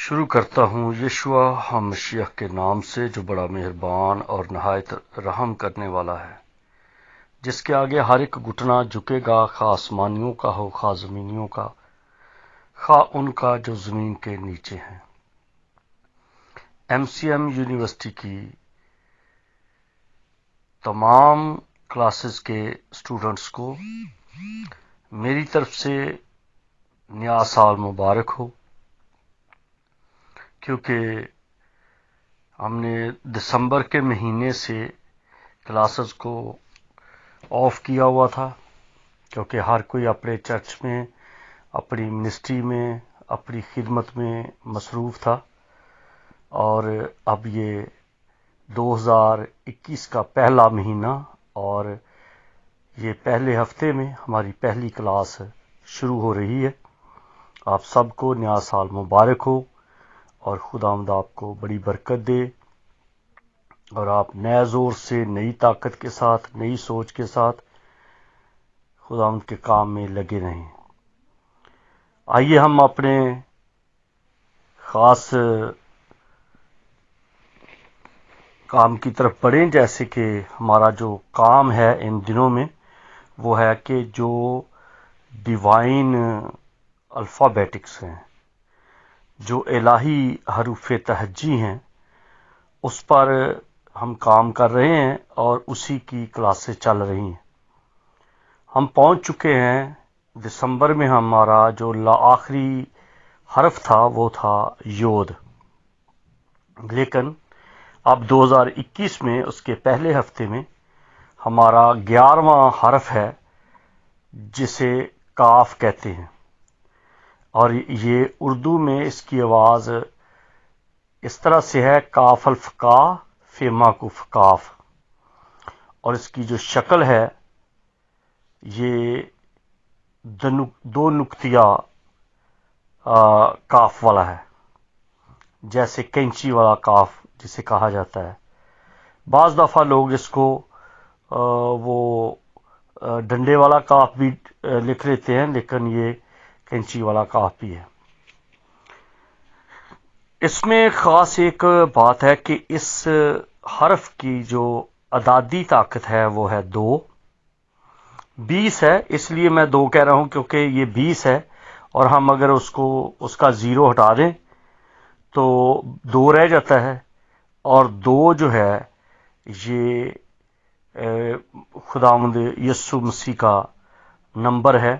شروع کرتا ہوں یشوع مسیح کے نام سے جو بڑا مہربان اور نہایت رحم کرنے والا ہے، جس کے آگے ہر ایک گھٹنا جھکے گا، خواہ آسمانیوں کا ہو خواہ زمینیوں کا، خواہ ان کا جو زمین کے نیچے ہیں۔ MCM یونیورسٹی کی تمام کلاسز کے اسٹوڈنٹس کو میری طرف سے نیا سال مبارک ہو، کیونکہ ہم نے دسمبر کے مہینے سے کلاسز کو آف کیا ہوا تھا، کیونکہ ہر کوئی اپنے چرچ میں، اپنی منسٹری میں، اپنی خدمت میں مصروف تھا، اور اب یہ 2021 کا پہلا مہینہ اور یہ پہلے ہفتے میں ہماری پہلی کلاس شروع ہو رہی ہے۔ آپ سب کو نیا سال مبارک ہو، اور خداوند آپ کو بڑی برکت دے، اور آپ نئے زور سے، نئی طاقت کے ساتھ، نئی سوچ کے ساتھ خداوند کے کام میں لگے رہیں۔ آئیے ہم اپنے خاص کام کی طرف بڑھیں، جیسے کہ ہمارا جو کام ہے ان دنوں میں وہ ہے کہ جو ڈیوائن الفابیٹکس ہیں، جو الہی حروف تہجی ہیں، اس پر ہم کام کر رہے ہیں اور اسی کی کلاسیں چل رہی ہیں۔ ہم پہنچ چکے ہیں دسمبر میں، ہمارا جو آخری حرف تھا وہ تھا یود، لیکن اب 2021 میں اس کے پہلے ہفتے میں ہمارا 11واں حرف ہے، جسے کاف کہتے ہیں، اور یہ اردو میں اس کی آواز اس طرح سے ہے، کاف الف کا فیما کف کاف، اور اس کی جو شکل ہے یہ دو نقطیہ کاف والا ہے، جیسے کینچی والا کاف جسے کہا جاتا ہے۔ بعض دفعہ لوگ اس کو وہ ڈنڈے والا کاف بھی لکھ لیتے ہیں، لیکن یہ کینچی والا کاف بھی ہے۔ اس میں خاص ایک بات ہے کہ اس حرف کی جو اعدادی طاقت ہے وہ ہے 2، 20 ہے، اس لیے میں 2 کہہ رہا ہوں کیونکہ یہ 20 ہے، اور ہم اگر اس کا 0 ہٹا دیں تو 2 رہ جاتا ہے، اور 2 جو ہے یہ خداوند یسوع مسیح کا نمبر ہے،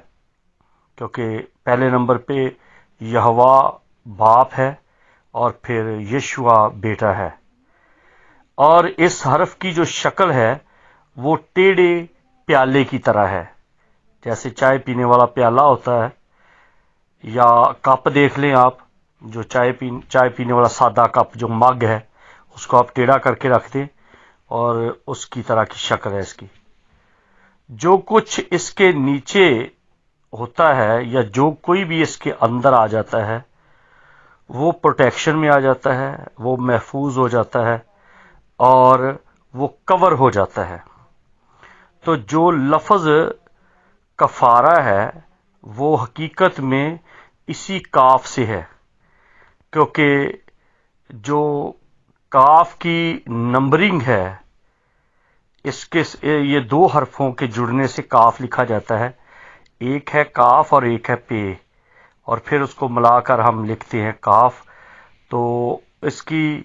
کیونکہ پہلے نمبر پہ یہوہ باپ ہے اور پھر یشوع بیٹا ہے، اور اس حرف کی جو شکل ہے وہ ٹیڑھے پیالے کی طرح ہے، جیسے چائے پینے والا پیالہ ہوتا ہے، یا کپ دیکھ لیں آپ، جو چائے پینے والا سادہ کپ جو مگ ہے، اس کو آپ ٹیڑھا کر کے رکھ دیں اور اس کی طرح کی شکل ہے اس کی۔ جو کچھ اس کے نیچے ہوتا ہے یا جو کوئی بھی اس کے اندر آ جاتا ہے وہ پروٹیکشن میں آ جاتا ہے، وہ محفوظ ہو جاتا ہے، اور وہ کور ہو جاتا ہے۔ تو جو لفظ کفارہ ہے وہ حقیقت میں اسی کاف سے ہے، کیونکہ جو کاف کی نمبرنگ ہے، یہ 2 حرفوں کے جڑنے سے کاف لکھا جاتا ہے، ایک ہے کاف اور ایک ہے پے، اور پھر اس کو ملا کر ہم لکھتے ہیں کاف، تو اس کی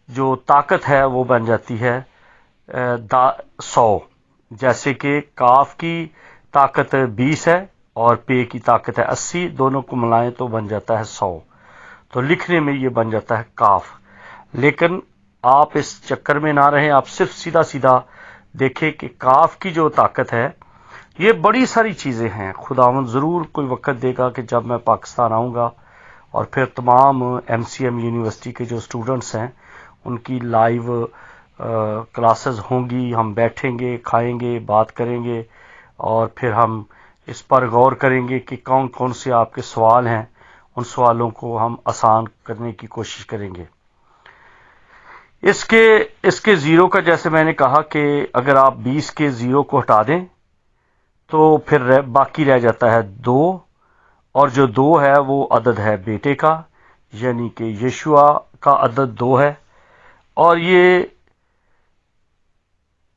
جو طاقت ہے وہ بن جاتی ہے 100، جیسے کہ کاف کی طاقت 20 ہے اور پے کی طاقت ہے 80، دونوں کو ملائیں تو بن جاتا ہے 100، تو لکھنے میں یہ بن جاتا ہے کاف۔ لیکن آپ اس چکر میں نہ رہیں، آپ صرف سیدھا سیدھا دیکھیں کہ کاف کی جو طاقت ہے، یہ بڑی ساری چیزیں ہیں۔ خداوند ضرور کوئی وقت دے گا کہ جب میں پاکستان آؤں گا اور پھر تمام MCM یونیورسٹی کے جو اسٹوڈنٹس ہیں ان کی لائیو کلاسز ہوں گی، ہم بیٹھیں گے، کھائیں گے، بات کریں گے، اور پھر ہم اس پر غور کریں گے کہ کون کون سے آپ کے سوال ہیں، ان سوالوں کو ہم آسان کرنے کی کوشش کریں گے۔ اس کے 0 کا، جیسے میں نے کہا کہ اگر آپ 20 کے 0 کو ہٹا دیں تو پھر باقی رہ جاتا ہے 2، اور جو 2 ہے وہ عدد ہے بیٹے کا، یعنی کہ یشوع کا عدد 2 ہے، اور یہ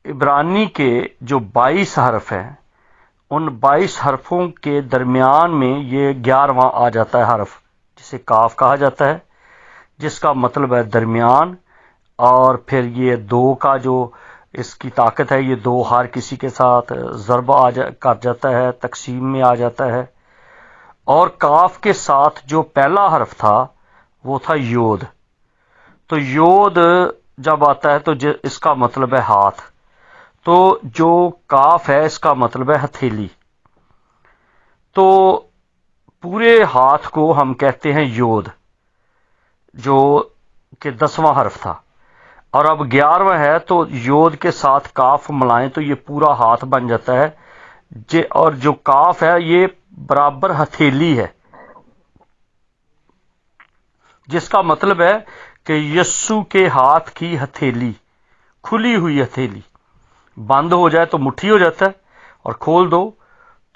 عبرانی کے جو 22 حرف ہیں ان 22 حرفوں کے درمیان میں یہ 11واں آ جاتا ہے حرف، جسے کاف کہا جاتا ہے، جس کا مطلب ہے درمیان۔ اور پھر یہ 2 کا جو اس کی طاقت ہے، یہ 2 ہر کسی کے ساتھ ضرب کر جاتا ہے، تقسیم میں آ جاتا ہے۔ اور کاف کے ساتھ جو پہلا حرف تھا وہ تھا یود۔ تو یود جب آتا ہے تو اس کا مطلب ہے ہاتھ، تو جو کاف ہے اس کا مطلب ہے ہتھیلی۔ تو پورے ہاتھ کو ہم کہتے ہیں یود، جو کہ 10واں حرف تھا، اور اب 11واں ہے، تو یود کے ساتھ کاف ملائیں تو یہ پورا ہاتھ بن جاتا ہے۔ اور جو کاف ہے یہ برابر ہتھیلی ہے، جس کا مطلب ہے کہ یسوع کے ہاتھ کی ہتھیلی، کھلی ہوئی ہتھیلی، بند ہو جائے تو مٹھی ہو جاتا ہے، اور کھول دو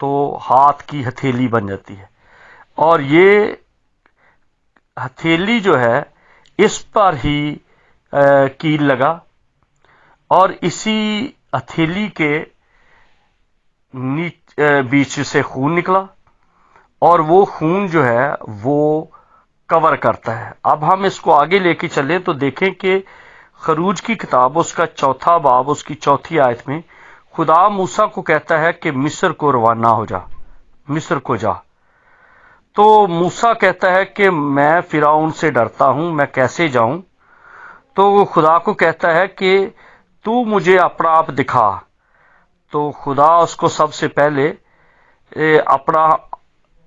تو ہاتھ کی ہتھیلی بن جاتی ہے۔ اور یہ ہتھیلی جو ہے اس پر ہی کیل لگا، اور اسی ہتھیلی کے بیچ سے خون نکلا، اور وہ خون جو ہے وہ کور کرتا ہے۔ اب ہم اس کو آگے لے کے چلیں تو دیکھیں کہ خروج کی کتاب اس کا 4 باب اس کی 4 آیت میں خدا موسیٰ کو کہتا ہے کہ مصر کو روانہ ہو جا، مصر کو جا۔ تو موسیٰ کہتا ہے کہ میں فرعون سے ڈرتا ہوں، میں کیسے جاؤں؟ تو وہ خدا کو کہتا ہے کہ تو مجھے اپنا آپ دکھا۔ تو خدا اس کو سب سے پہلے اپنا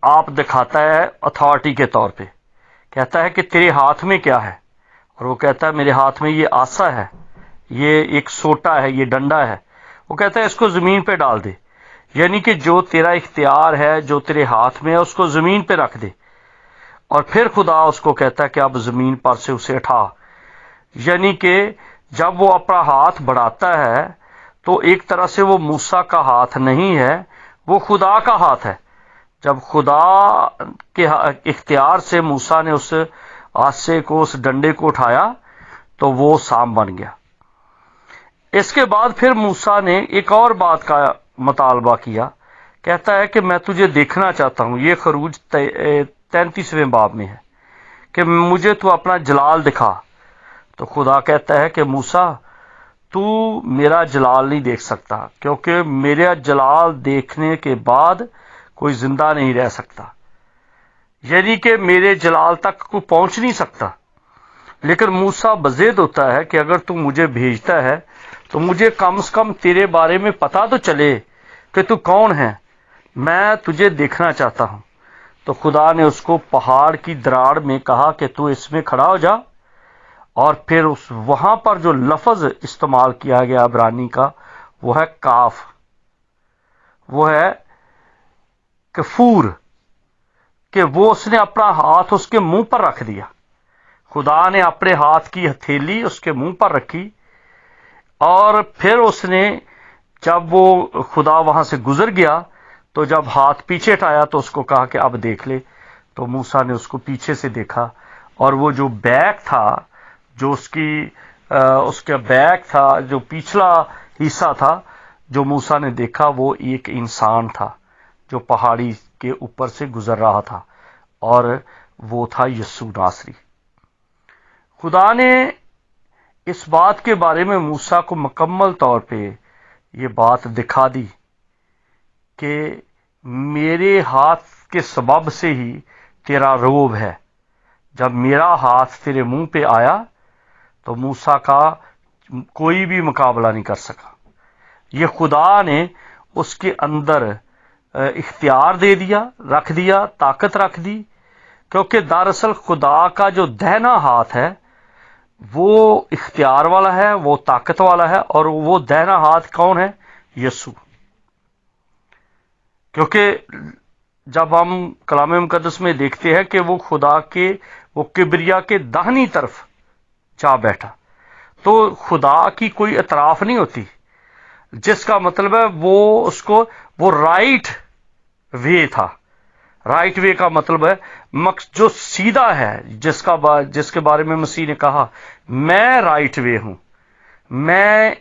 آپ دکھاتا ہے اتھارٹی کے طور پہ، کہتا ہے کہ تیرے ہاتھ میں کیا ہے؟ اور وہ کہتا ہے میرے ہاتھ میں یہ آسا ہے، یہ ایک سوٹا ہے، یہ ڈنڈا ہے۔ وہ کہتا ہے اس کو زمین پہ ڈال دے، یعنی کہ جو تیرا اختیار ہے، جو تیرے ہاتھ میں ہے، اس کو زمین پہ رکھ دے۔ اور پھر خدا اس کو کہتا ہے کہ اب زمین پر سے اسے اٹھا، یعنی کہ جب وہ اپنا ہاتھ بڑھاتا ہے تو ایک طرح سے وہ موسیٰ کا ہاتھ نہیں ہے، وہ خدا کا ہاتھ ہے۔ جب خدا کے اختیار سے موسیٰ نے اس آسے کو، اس ڈنڈے کو اٹھایا تو وہ سام بن گیا۔ اس کے بعد پھر موسیٰ نے ایک اور بات کا مطالبہ کیا، کہتا ہے کہ میں تجھے دیکھنا چاہتا ہوں۔ یہ خروج 33ویں باب میں ہے کہ مجھے تو اپنا جلال دکھا۔ تو خدا کہتا ہے کہ موسیٰ تو میرا جلال نہیں دیکھ سکتا، کیونکہ میرا جلال دیکھنے کے بعد کوئی زندہ نہیں رہ سکتا، یعنی کہ میرے جلال تک کو پہنچ نہیں سکتا۔ لیکن موسیٰ بضد ہوتا ہے کہ اگر تو مجھے بھیجتا ہے تو مجھے کم سے کم تیرے بارے میں پتا تو چلے کہ تو کون ہے، میں تجھے دیکھنا چاہتا ہوں۔ تو خدا نے اس کو پہاڑ کی دراڑ میں کہا کہ تو اس میں کھڑا ہو جا، اور پھر وہاں پر جو لفظ استعمال کیا گیا عبرانی کا وہ ہے کاف، وہ ہے کفور، کہ وہ اس نے اپنا ہاتھ اس کے منہ پر رکھ دیا۔ خدا نے اپنے ہاتھ کی ہتھیلی اس کے منہ پر رکھی، اور پھر اس نے جب وہ خدا وہاں سے گزر گیا تو جب ہاتھ پیچھے ہٹایا تو اس کو کہا کہ اب دیکھ لے۔ تو موسیٰ نے اس کو پیچھے سے دیکھا، اور وہ جو بیک تھا، جو اس کا بیک تھا، جو پچھلا حصہ تھا جو موسیٰ نے دیکھا، وہ ایک انسان تھا جو پہاڑی کے اوپر سے گزر رہا تھا، اور وہ تھا یسوع ناصری۔ خدا نے اس بات کے بارے میں موسیٰ کو مکمل طور پہ یہ بات دکھا دی کہ میرے ہاتھ کے سبب سے ہی تیرا روب ہے۔ جب میرا ہاتھ تیرے منہ پہ آیا تو موسیٰ کا کوئی بھی مقابلہ نہیں کر سکا۔ یہ خدا نے اس کے اندر اختیار دے دیا، رکھ دیا، طاقت رکھ دی، کیونکہ دراصل خدا کا جو دہنا ہاتھ ہے وہ اختیار والا ہے، وہ طاقت والا ہے، اور وہ دہنا ہاتھ کون ہے؟ یسوع۔ کیونکہ جب ہم کلام مقدس میں دیکھتے ہیں کہ وہ خدا کے وہ کبریا کے داہنی طرف جا بیٹھا، تو خدا کی کوئی اطراف نہیں ہوتی، جس کا مطلب ہے وہ اس کو وہ رائٹ وے تھا، رائٹ وے کا مطلب ہے جو سیدھا ہے، جس کے بارے میں مسیح نے کہا میں رائٹ وے ہوں، میں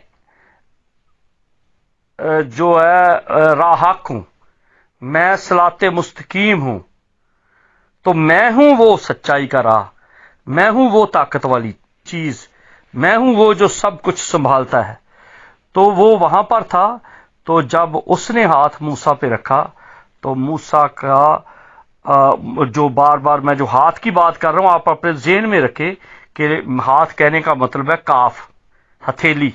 جو ہے راہ حق ہوں، میں صراط مستقیم ہوں، تو میں ہوں وہ سچائی کا راہ، میں ہوں وہ طاقت والی چیز، میں ہوں وہ جو سب کچھ سنبھالتا ہے۔ تو وہ وہاں پر تھا، تو جب اس نے ہاتھ موسیٰ پہ رکھا تو موسیٰ کا جو بار بار میں جو ہاتھ کی بات کر رہا ہوں آپ اپنے ذہن میں رکھیں کہ ہاتھ کہنے کا مطلب ہے کاف، ہتھیلی۔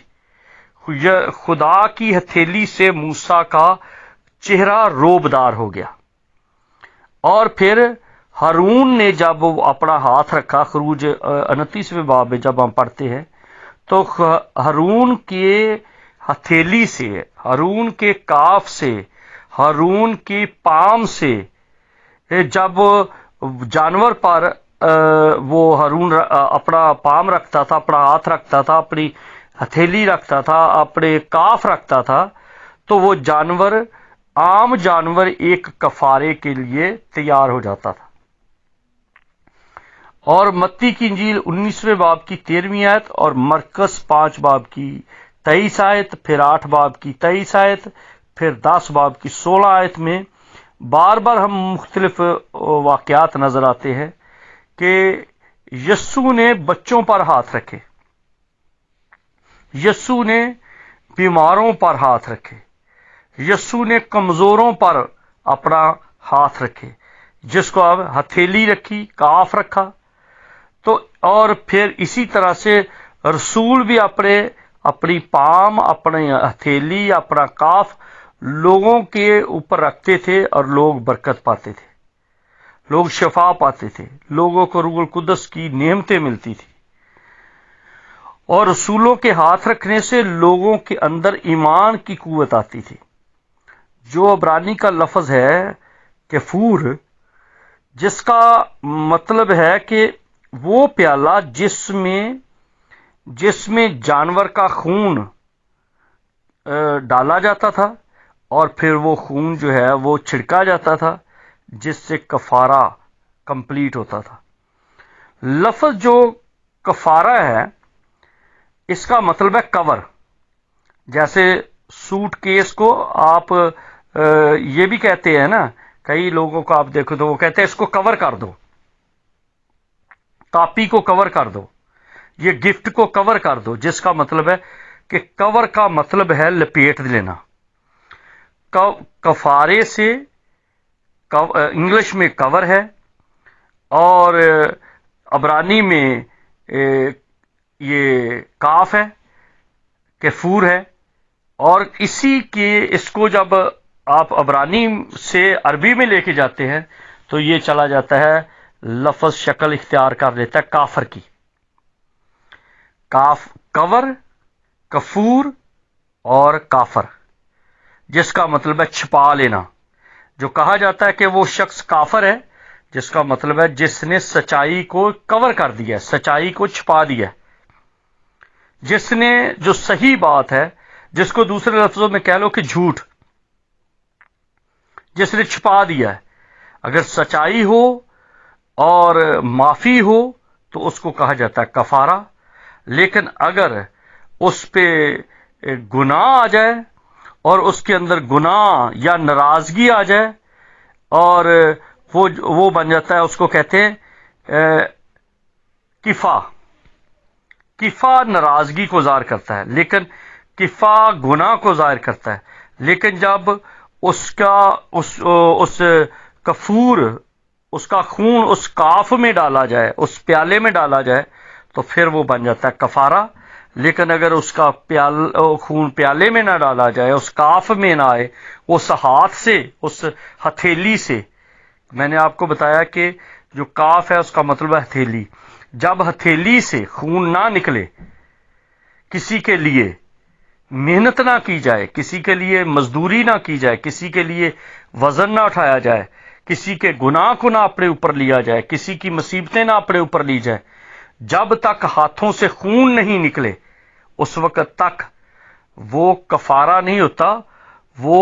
خدا کی ہتھیلی سے موسیٰ کا چہرہ روبدار ہو گیا، اور پھر ہارون نے جب اپنا ہاتھ رکھا، خروج 29ویں باب میں جب ہم پڑھتے ہیں تو ہارون کے ہتھیلی سے، ہارون کے کاف سے، ہارون کی پام سے جب جانور پر وہ ہارون اپنا پام رکھتا تھا، اپنا ہاتھ رکھتا تھا، اپنی ہتھیلی رکھتا تھا، اپنے کاف رکھتا تھا، تو وہ جانور، عام جانور ایک کفارے کے لیے تیار ہو جاتا تھا۔ اور متی کی انجیل 19ویں باب کی 13ویں آیت اور مرکز 5 باب کی 23 آیت، پھر 8 باب کی 23 آیت، پھر 10 باب کی 16 آیت میں بار بار ہم مختلف واقعات نظر آتے ہیں کہ یسوع نے بچوں پر ہاتھ رکھے، یسوع نے بیماروں پر ہاتھ رکھے، یسوع نے کمزوروں پر اپنا ہاتھ رکھے، جس کو اب ہتھیلی رکھی، کاف رکھا۔ تو اور پھر اسی طرح سے رسول بھی اپنی پام، اپنی ہتھیلی، اپنا کاف لوگوں کے اوپر رکھتے تھے، اور لوگ برکت پاتے تھے، لوگ شفا پاتے تھے، لوگوں کو روح القدس کی نعمتیں ملتی تھی۔ اور رسولوں کے ہاتھ رکھنے سے لوگوں کے اندر ایمان کی قوت آتی تھی۔ جو عبرانی کا لفظ ہے کفور، جس کا مطلب ہے کہ وہ پیالہ جس میں جانور کا خون ڈالا جاتا تھا، اور پھر وہ خون جو ہے وہ چھڑکا جاتا تھا، جس سے کفارہ کمپلیٹ ہوتا تھا۔ لفظ جو کفارہ ہے، اس کا مطلب ہے کور۔ جیسے سوٹ کیس کو آپ یہ بھی کہتے ہیں نا، کئی لوگوں کو آپ دیکھو تو وہ کہتے ہیں اس کو کور کر دو، کاپی کو کور کر دو، یہ گفٹ کو کور کر دو، جس کا مطلب ہے کہ کور کا مطلب ہے لپیٹ لینا۔ کفارے سے انگلش میں کور ہے، اور عبرانی میں یہ کاف ہے، کفور ہے، اور اس کو جب آپ عبرانی سے عربی میں لے کے جاتے ہیں تو یہ چلا جاتا ہے، لفظ شکل اختیار کر لیتا ہے کافر کی۔ کور، کفور اور کافر، جس کا مطلب ہے چھپا لینا۔ جو کہا جاتا ہے کہ وہ شخص کافر ہے، جس کا مطلب ہے جس نے سچائی کو کور کر دیا، سچائی کو چھپا دیا، جس نے جو صحیح بات ہے، جس کو دوسرے لفظوں میں کہہ لو کہ جھوٹ، جس نے چھپا دیا ہے۔ اگر سچائی ہو اور معافی ہو تو اس کو کہا جاتا ہے کفارہ، لیکن اگر اس پہ گناہ آ جائے اور اس کے اندر گناہ یا ناراضگی آ جائے، اور وہ بن جاتا ہے، اس کو کہتے ہیں کفا۔ کفا ناراضگی کو ظاہر کرتا ہے، لیکن کفا گناہ کو ظاہر کرتا ہے۔ لیکن جب اس کفور، اس کا خون اس کاف میں ڈالا جائے، اس پیالے میں ڈالا جائے، تو پھر وہ بن جاتا ہے کفارہ۔ لیکن اگر اس کا خون پیالے میں نہ ڈالا جائے، اس کاف میں نہ آئے، اس ہاتھ سے، اس ہتھیلی سے، میں نے آپ کو بتایا کہ جو کاف ہے اس کا مطلب ہے ہتھیلی، جب ہتھیلی سے خون نہ نکلے، کسی کے لیے محنت نہ کی جائے، کسی کے لیے مزدوری نہ کی جائے، کسی کے لیے وزن نہ اٹھایا جائے، کسی کے گناہ کو نہ اپنے اوپر لیا جائے، کسی کی مصیبتیں نہ اپنے اوپر لی جائے، جب تک ہاتھوں سے خون نہیں نکلے، اس وقت تک وہ کفارہ نہیں ہوتا، وہ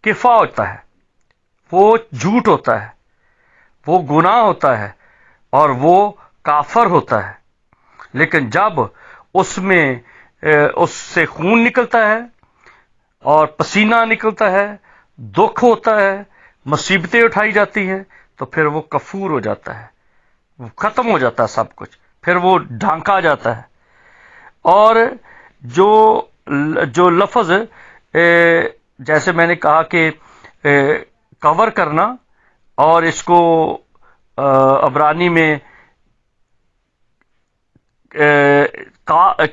کفا ہوتا ہے، وہ جھوٹ ہوتا ہے، وہ گناہ ہوتا ہے اور وہ کافر ہوتا ہے. لیکن جب اس میں اس سے خون نکلتا ہے اور پسینہ نکلتا ہے، دکھ ہوتا ہے، مصیبتیں اٹھائی جاتی ہیں، تو پھر وہ کفور ہو جاتا ہے، وہ ختم ہو جاتا ہے سب کچھ، پھر وہ ڈھانکا جاتا ہے. اور جو جو لفظ جیسے میں نے کہا کہ کور کرنا، اور اس کو عبرانی میں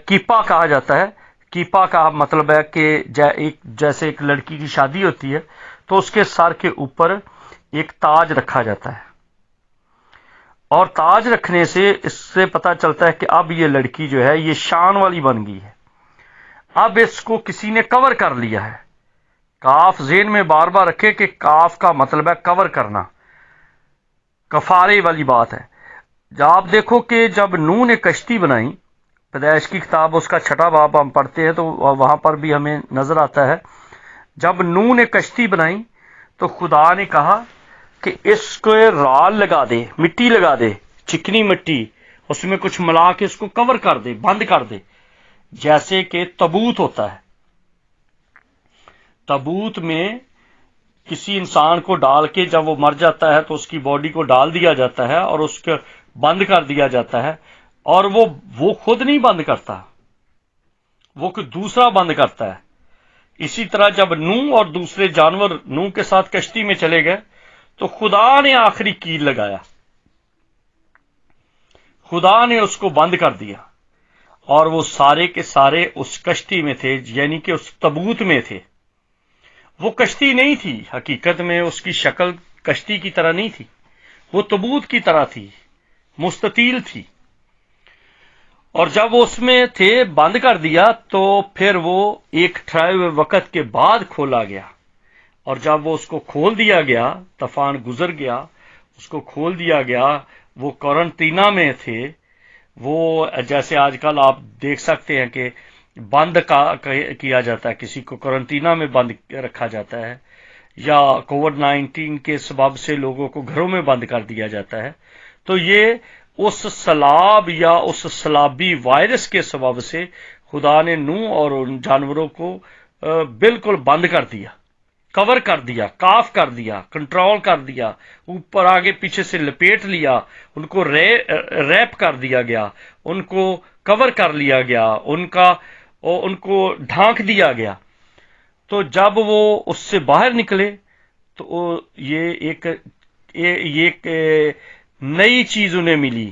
کیپا کہا جاتا ہے. کیپا کا مطلب ہے کہ جیسے ایک لڑکی کی شادی ہوتی ہے تو اس کے سر کے اوپر ایک تاج رکھا جاتا ہے، اور تاج رکھنے سے اس سے پتہ چلتا ہے کہ اب یہ لڑکی جو ہے یہ شان والی بن گئی ہے. اب اس کو کسی نے کور کر لیا ہے. کاف ذہن میں بار بار رکھے کہ کاف کا مطلب ہے کور کرنا، کفارے والی بات ہے. جب آپ دیکھو کہ جب نوح نے کشتی بنائی، پیدائش کی کتاب اس کا 6واں باب ہم پڑھتے ہیں تو وہاں پر بھی ہمیں نظر آتا ہے، جب نوح نے کشتی بنائی تو خدا نے کہا کہ اس کو رال لگا دے، مٹی لگا دے، چکنی مٹی، اس میں کچھ ملا کے اس کو کور کر دے، بند کر دے، جیسے کہ تابوت ہوتا ہے. تابوت میں کسی انسان کو ڈال کے جب وہ مر جاتا ہے تو اس کی باڈی کو ڈال دیا جاتا ہے اور اس کو بند کر دیا جاتا ہے، اور وہ خود نہیں بند کرتا، وہ کوئی دوسرا بند کرتا ہے. اسی طرح جب نوح اور دوسرے جانور نوح کے ساتھ کشتی میں چلے گئے تو خدا نے آخری کیل لگایا، خدا نے اس کو بند کر دیا، اور وہ سارے کے سارے اس کشتی میں تھے، یعنی کہ اس تابوت میں تھے. وہ کشتی نہیں تھی، حقیقت میں اس کی شکل کشتی کی طرح نہیں تھی، وہ تابوت کی طرح تھی، مستطیل تھی. اور جب وہ اس میں تھے بند کر دیا تو پھر وہ ایک ٹھہرے ہوئے وقت کے بعد کھولا گیا. اور جب وہ اس کو کھول دیا گیا، طوفان گزر گیا، اس کو کھول دیا گیا، وہ قرنطینہ میں تھے. وہ جیسے آج کل آپ دیکھ سکتے ہیں کہ بند کیا جاتا ہے، کسی کو قرنطینہ میں بند رکھا جاتا ہے، یا کووڈ-19 کے سبب سے لوگوں کو گھروں میں بند کر دیا جاتا ہے. تو یہ اس سلاب یا اس سلابی وائرس کے سبب سے خدا نے نوح اور ان جانوروں کو بالکل بند کر دیا، کور کر دیا، کاف کر دیا، کنٹرول کر دیا، اوپر آگے پیچھے سے لپیٹ لیا، ان کو ریپ کر دیا گیا، ان کو کور کر لیا گیا، ان کو ڈھانک دیا گیا. تو جب وہ اس سے باہر نکلے تو یہ ایک نئی چیز انہیں ملی،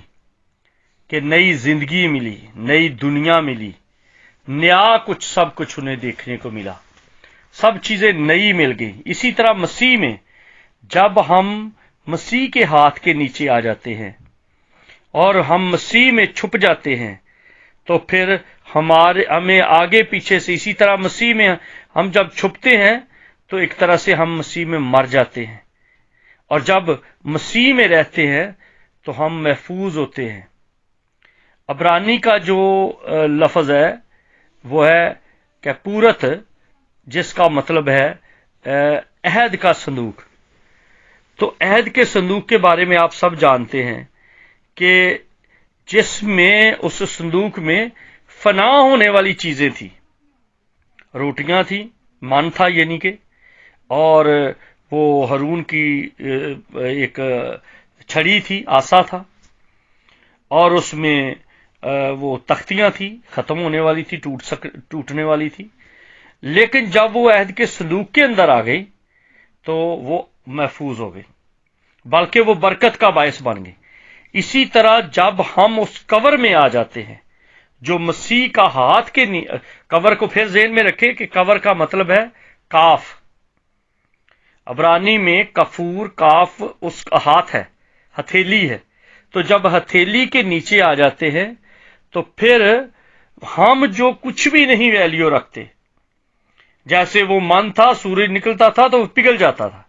کہ نئی زندگی ملی، نئی دنیا ملی، نیا کچھ سب کچھ انہیں دیکھنے کو ملا، سب چیزیں نئی مل گئی. اسی طرح مسیح میں جب ہم مسیح کے ہاتھ کے نیچے آ جاتے ہیں اور ہم مسیح میں چھپ جاتے ہیں تو پھر ہمیں آگے پیچھے سے اسی طرح مسیح میں ہم جب چھپتے ہیں تو ایک طرح سے ہم مسیح میں مر جاتے ہیں، اور جب مسیح میں رہتے ہیں تو ہم محفوظ ہوتے ہیں. عبرانی کا جو لفظ ہے وہ ہے کیپورت، جس کا مطلب ہے عہد کا صندوق. تو عہد کے صندوق کے بارے میں آپ سب جانتے ہیں کہ جس میں اس صندوق میں فنا ہونے والی چیزیں تھیں، روٹیاں تھیں، من تھا یعنی کہ، اور وہ ہارون کی ایک چھڑی تھی، آسا تھا، اور اس میں وہ تختیاں تھیں، ختم ہونے والی تھی، ٹوٹنے والی تھی. لیکن جب وہ عہد کے صندوق کے اندر آ گئی تو وہ محفوظ ہو گئی، بلکہ وہ برکت کا باعث بن گئی. اسی طرح جب ہم اس کور میں آ جاتے ہیں جو مسیح کا ہاتھ کے کور کو پھر ذہن میں رکھے کہ کور کا مطلب ہے کاف. عبرانی میں کفور، کاف اس کا ہاتھ ہے، ہتھیلی ہے. تو جب ہتھیلی کے نیچے آ جاتے ہیں تو پھر ہم جو کچھ بھی نہیں ویلیو رکھتے، جیسے وہ من تھا، سورج نکلتا تھا تو وہ پگھل جاتا تھا،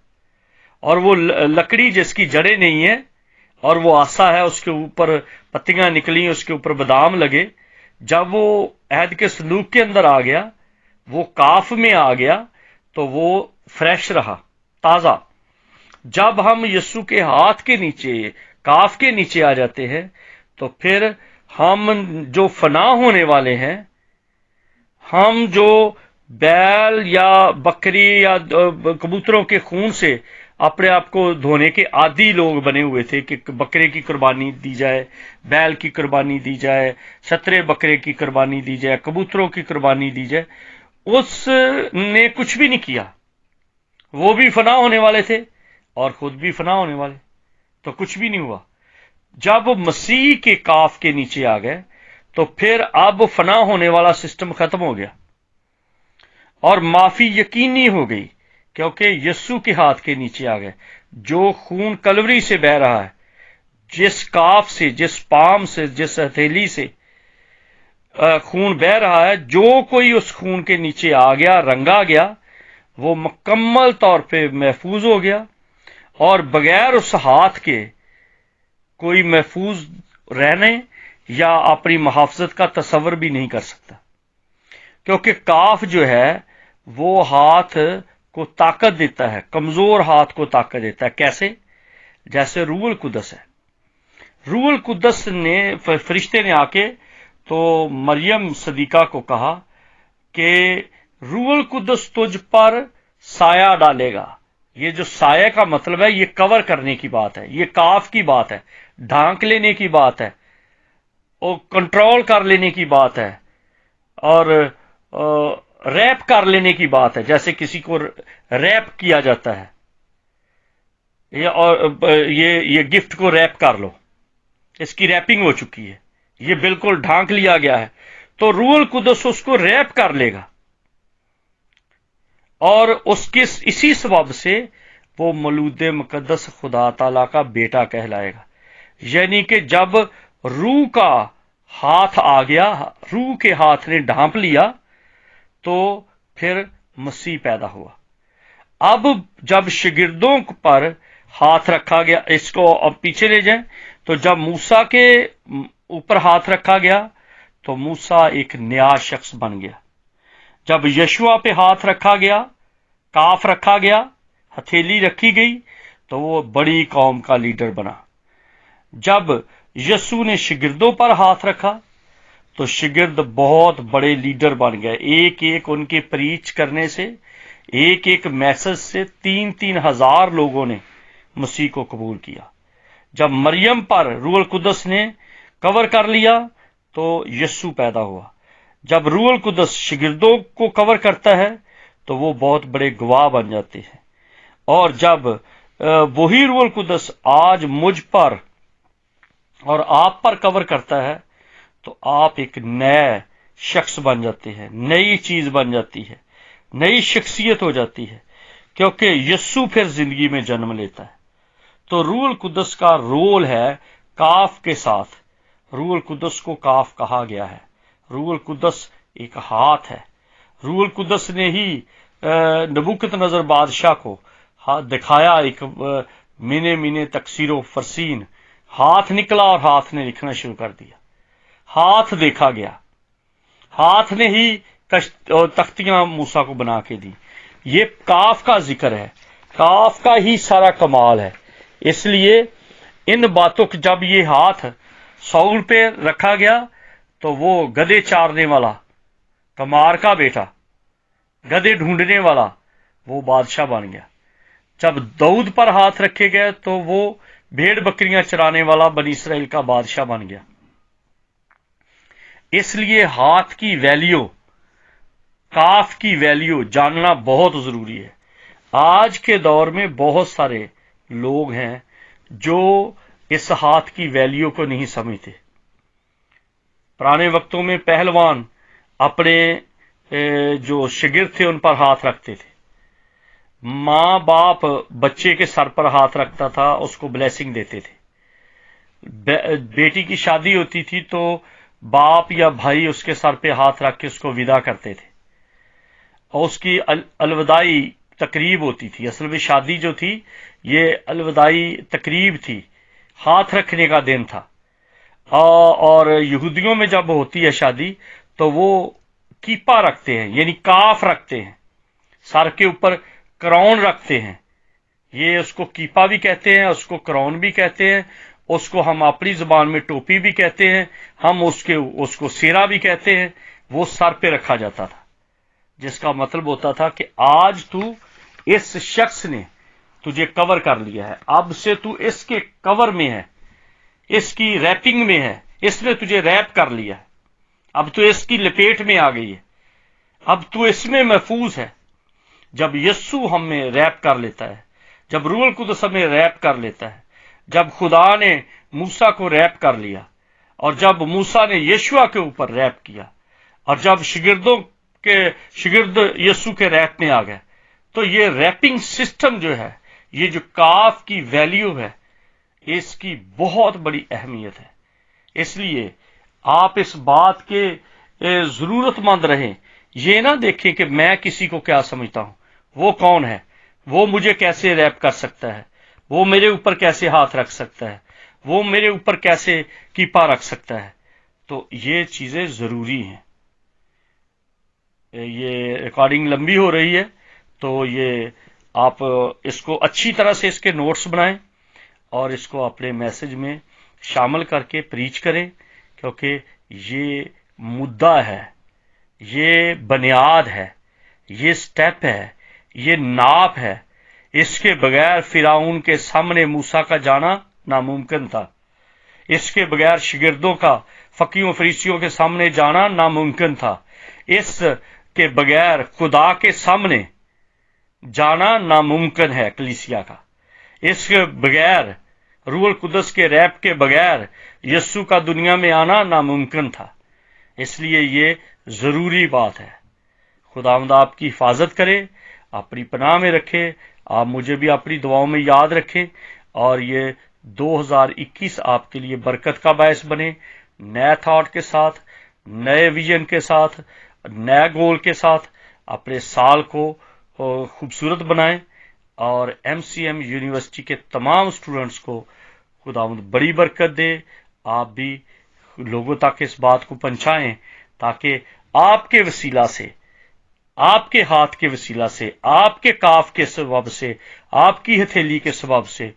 اور وہ لکڑی جس کی جڑیں نہیں ہیں اور وہ آسا ہے، اس کے اوپر پتیاں نکلی، اس کے اوپر بادام لگے، جب وہ عہد کے صندوق کے اندر آ گیا، وہ کاف میں آ گیا تو وہ فریش رہا، تازہ. جب ہم یسوع کے ہاتھ کے نیچے، کاف کے نیچے آ جاتے ہیں، تو پھر ہم جو فنا ہونے والے ہیں، ہم جو بیل یا بکری یا کبوتروں کے خون سے اپنے آپ کو دھونے کے عادی لوگ بنے ہوئے تھے کہ بکرے کی قربانی دی جائے، بیل کی قربانی دی جائے، سترے بکرے کی قربانی دی جائے، کبوتروں کی قربانی دی جائے، اس نے کچھ بھی نہیں کیا۔ وہ بھی فنا ہونے والے تھے اور خود بھی فنا ہونے والے، تو کچھ بھی نہیں ہوا۔ جب مسیح کے کاف کے نیچے آ گئے تو پھر اب فنا ہونے والا سسٹم ختم ہو گیا اور معافی یقینی ہو گئی، کیونکہ یسوع کے ہاتھ کے نیچے آ گئے۔ جو خون کلوری سے بہ رہا ہے، جس کاف سے، جس پام سے، جس ہتھیلی سے خون بہ رہا ہے، جو کوئی اس خون کے نیچے آ گیا، رنگا گیا، وہ مکمل طور پہ محفوظ ہو گیا، اور بغیر اس ہاتھ کے کوئی محفوظ رہنے یا اپنی محافظت کا تصور بھی نہیں کر سکتا، کیونکہ کاف جو ہے وہ ہاتھ کو طاقت دیتا ہے، کمزور ہاتھ کو طاقت دیتا ہے۔ کیسے؟ جیسے روح القدس ہے۔ روح القدس نے، فرشتے نے آ کے تو مریم صدیقہ کو کہا کہ روح القدس تجھ پر سایہ ڈالے گا۔ یہ جو سایہ کا مطلب ہے، یہ کور کرنے کی بات ہے، یہ کاف کی بات ہے، ڈھانک لینے کی بات ہے، اور کنٹرول کر لینے کی بات ہے، اور ریپ کر لینے کی بات ہے، جیسے کسی کو ریپ کیا جاتا ہے، یہ گفٹ کو ریپ کر لو، اس کی ریپنگ ہو چکی ہے، یہ بالکل ڈھانک لیا گیا ہے، تو روح القدس اس کو ریپ کر لے گا، اور اس کے اسی سبب سے وہ مولود مقدس خدا تعالی کا بیٹا کہلائے گا۔ یعنی کہ جب روح کا ہاتھ آ گیا، روح کے ہاتھ نے ڈھانپ لیا، تو پھر مسیح پیدا ہوا۔ اب جب شاگردوں پر ہاتھ رکھا گیا، اس کو اب پیچھے لے جائیں، تو جب موسیٰ کے اوپر ہاتھ رکھا گیا تو موسیٰ ایک نیا شخص بن گیا۔ جب یشوع پہ ہاتھ رکھا گیا، کاف رکھا گیا، ہتھیلی رکھی گئی، تو وہ بڑی قوم کا لیڈر بنا۔ جب یسوع نے شاگردوں پر ہاتھ رکھا تو شاگرد بہت بڑے لیڈر بن گئے۔ ایک ایک ان کے پریچ کرنے سے، ایک ایک میسج سے 3,000 لوگوں نے مسیح کو قبول کیا۔ جب مریم پر روح القدس نے کور کر لیا تو یسوع پیدا ہوا۔ جب روح القدس شاگردوں کو کور کرتا ہے تو وہ بہت بڑے گواہ بن جاتے ہیں، اور جب وہی روح القدس آج مجھ پر اور آپ پر کور کرتا ہے تو آپ ایک نئے شخص بن جاتے ہیں، نئی چیز بن جاتی ہے، نئی شخصیت ہو جاتی ہے، کیونکہ یسوع پھر زندگی میں جنم لیتا ہے۔ تو روح القدس کا رول ہے کاف کے ساتھ۔ روح القدس کو کاف کہا گیا ہے۔ روح القدس ایک ہاتھ ہے۔ روح القدس نے ہی نبوکت نظر بادشاہ کو دکھایا، ایک مینے تکسیر و فرسین، ہاتھ نکلا اور ہاتھ نے لکھنا شروع کر دیا، ہاتھ دیکھا گیا، ہاتھ نے ہی تختیاں موسیٰ کو بنا کے دی۔ یہ کاف کا ذکر ہے، کاف کا ہی سارا کمال ہے۔ اس لیے ان باتوں کو جب یہ ہاتھ سول پہ رکھا گیا تو وہ گدھے چارنے والا، کمار کا بیٹا، گدھے ڈھونڈنے والا، وہ بادشاہ بن گیا۔ جب داؤد پر ہاتھ رکھے گئے تو وہ بھیڑ بکریاں چرانے والا بنی اسرائیل کا بادشاہ بن گیا۔ اس لیے ہاتھ کی ویلیو، کاف کی ویلیو جاننا بہت ضروری ہے۔ آج کے دور میں بہت سارے لوگ ہیں جو اس ہاتھ کی ویلیو کو نہیں سمجھتے۔ پرانے وقتوں میں پہلوان اپنے جو شاگرد تھے ان پر ہاتھ رکھتے تھے، ماں باپ بچے کے سر پر ہاتھ رکھتا تھا، اس کو بلیسنگ دیتے تھے۔ بیٹی کی شادی ہوتی تھی تو باپ یا بھائی اس کے سر پہ ہاتھ رکھ کے اس کو ودا کرتے تھے، اور اس کی الوداعی تقریب ہوتی تھی۔ اصل میں شادی جو تھی یہ الوداعی تقریب تھی، ہاتھ رکھنے کا دن تھا۔ اور یہودیوں میں جب ہوتی ہے شادی تو وہ کیپا رکھتے ہیں، یعنی کاف رکھتے ہیں، سر کے اوپر کراؤن رکھتے ہیں، یہ اس کو کیپا بھی کہتے ہیں، اس کو کراؤن بھی کہتے ہیں، اس کو ہم اپنی زبان میں ٹوپی بھی کہتے ہیں، ہم اس کو سیرا بھی کہتے ہیں۔ وہ سر پہ رکھا جاتا تھا، جس کا مطلب ہوتا تھا کہ آج تو اس شخص نے تجھے کور کر لیا ہے، اب سے تو اس کے کور میں ہے، اس کی ریپنگ میں ہے، اس نے تجھے ریپ کر لیا ہے، اب تو اس کی لپیٹ میں آ گئی ہے، اب تو اس میں محفوظ ہے۔ جب یسوع ہم میں ریپ کر لیتا ہے، جب روح القدس ہمیں ریپ کر لیتا ہے، جب خدا نے موسیٰ کو ریپ کر لیا، اور جب موسیٰ نے یشوع کے اوپر ریپ کیا، اور جب شگرد یسوع کے ریپ میں آ گئے، تو یہ ریپنگ سسٹم جو ہے، یہ جو کاف کی ویلیو ہے، اس کی بہت بڑی اہمیت ہے۔ اس لیے آپ اس بات کے ضرورت مند رہیں، یہ نہ دیکھیں کہ میں کسی کو کیا سمجھتا ہوں، وہ کون ہے، وہ مجھے کیسے ریپ کر سکتا ہے، وہ میرے اوپر کیسے ہاتھ رکھ سکتا ہے، وہ میرے اوپر کیسے کیپا رکھ سکتا ہے۔ تو یہ چیزیں ضروری ہیں۔ یہ ریکارڈنگ لمبی ہو رہی ہے، تو یہ آپ اس کو اچھی طرح سے اس کے نوٹس بنائیں اور اس کو اپنے میسج میں شامل کر کے پریچ کریں، کیونکہ یہ مدعا ہے، یہ بنیاد ہے، یہ سٹیپ ہے، یہ ناپ ہے۔ اس کے بغیر فرعون کے سامنے موسیٰ کا جانا ناممکن تھا، اس کے بغیر شاگردوں کا فقیہوں فریسیوں کے سامنے جانا ناممکن تھا، اس کے بغیر خدا کے سامنے جانا ناممکن ہے کلیسیا کا، اس کے بغیر روح القدس کے ریپ کے بغیر یسوع کا دنیا میں آنا ناممکن تھا۔ اس لیے یہ ضروری بات ہے۔ خداوند آپ کی حفاظت کرے، اپنی پناہ میں رکھے، آپ مجھے بھی اپنی دعاؤں میں یاد رکھیں، اور یہ 2021 آپ کے لیے برکت کا باعث بنے، نئے تھاٹ کے ساتھ، نئے ویژن کے ساتھ، نئے گول کے ساتھ اپنے سال کو خوبصورت بنائیں، اور ایم سی ایم یونیورسٹی کے تمام اسٹوڈنٹس کو خداوند بڑی برکت دے۔ آپ بھی لوگوں تک اس بات کو پہنچائیں، تاکہ آپ کے وسیلہ سے، آپ کے ہاتھ کے وسیلہ سے، آپ کے کاف کے سبب سے، آپ کی ہتھیلی کے سبب سے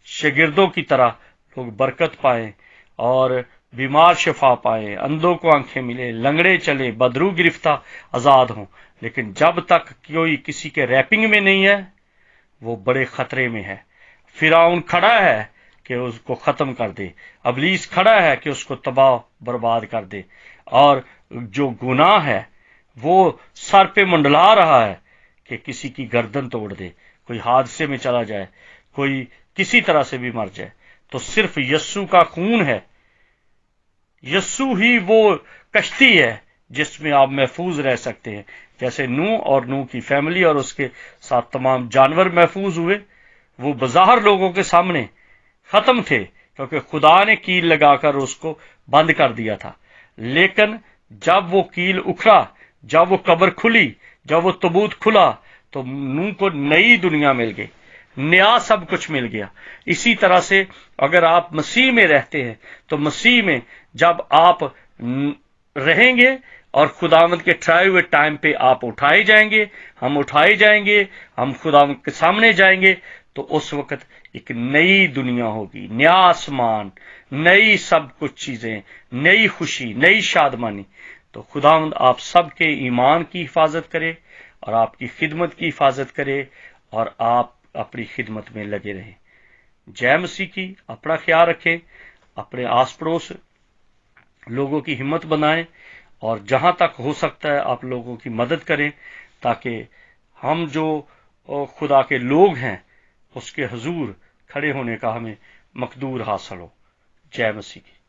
شاگردوں کی طرح لوگ برکت پائیں، اور بیمار شفا پائیں، اندھوں کو آنکھیں ملیں، لنگڑے چلیں، بدرو گرفتہ آزاد ہوں۔ لیکن جب تک کوئی کسی کے ریپنگ میں نہیں ہے، وہ بڑے خطرے میں ہے۔ فرعون کھڑا ہے کہ اس کو ختم کر دے، ابلیس کھڑا ہے کہ اس کو تباہ برباد کر دے، اور جو گناہ ہے وہ سر پہ منڈلا رہا ہے کہ کسی کی گردن توڑ دے، کوئی حادثے میں چلا جائے، کوئی کسی طرح سے بھی مر جائے۔ تو صرف یسوع کا خون ہے، یسوع ہی وہ کشتی ہے جس میں آپ محفوظ رہ سکتے ہیں۔ جیسے نوح اور نوح کی فیملی اور اس کے ساتھ تمام جانور محفوظ ہوئے، وہ بظاہر لوگوں کے سامنے ختم تھے کیونکہ خدا نے کیل لگا کر اس کو بند کر دیا تھا، لیکن جب وہ کیل اکھڑا، جب وہ قبر کھلی، جب وہ تابوت کھلا، تو نوح کو نئی دنیا مل گئی، نیا سب کچھ مل گیا۔ اسی طرح سے اگر آپ مسیح میں رہتے ہیں تو مسیح میں جب آپ رہیں گے اور خداوند کے ٹھہرائے ہوئے ٹائم پہ آپ اٹھائے جائیں گے، ہم اٹھائے جائیں گے، ہم خداوند کے سامنے جائیں گے، تو اس وقت ایک نئی دنیا ہوگی، نیا آسمان، نئی سب کچھ چیزیں، نئی خوشی، نئی شادمانی۔ تو خداوند آپ سب کے ایمان کی حفاظت کرے، اور آپ کی خدمت کی حفاظت کرے، اور آپ اپنی خدمت میں لگے رہیں۔ جے مسیح کی۔ اپنا خیال رکھیں، اپنے آس پڑوس لوگوں کی ہمت بنائیں، اور جہاں تک ہو سکتا ہے آپ لوگوں کی مدد کریں، تاکہ ہم جو خدا کے لوگ ہیں اس کے حضور کھڑے ہونے کا ہمیں مقدور حاصل ہو۔ جے مسیح کی۔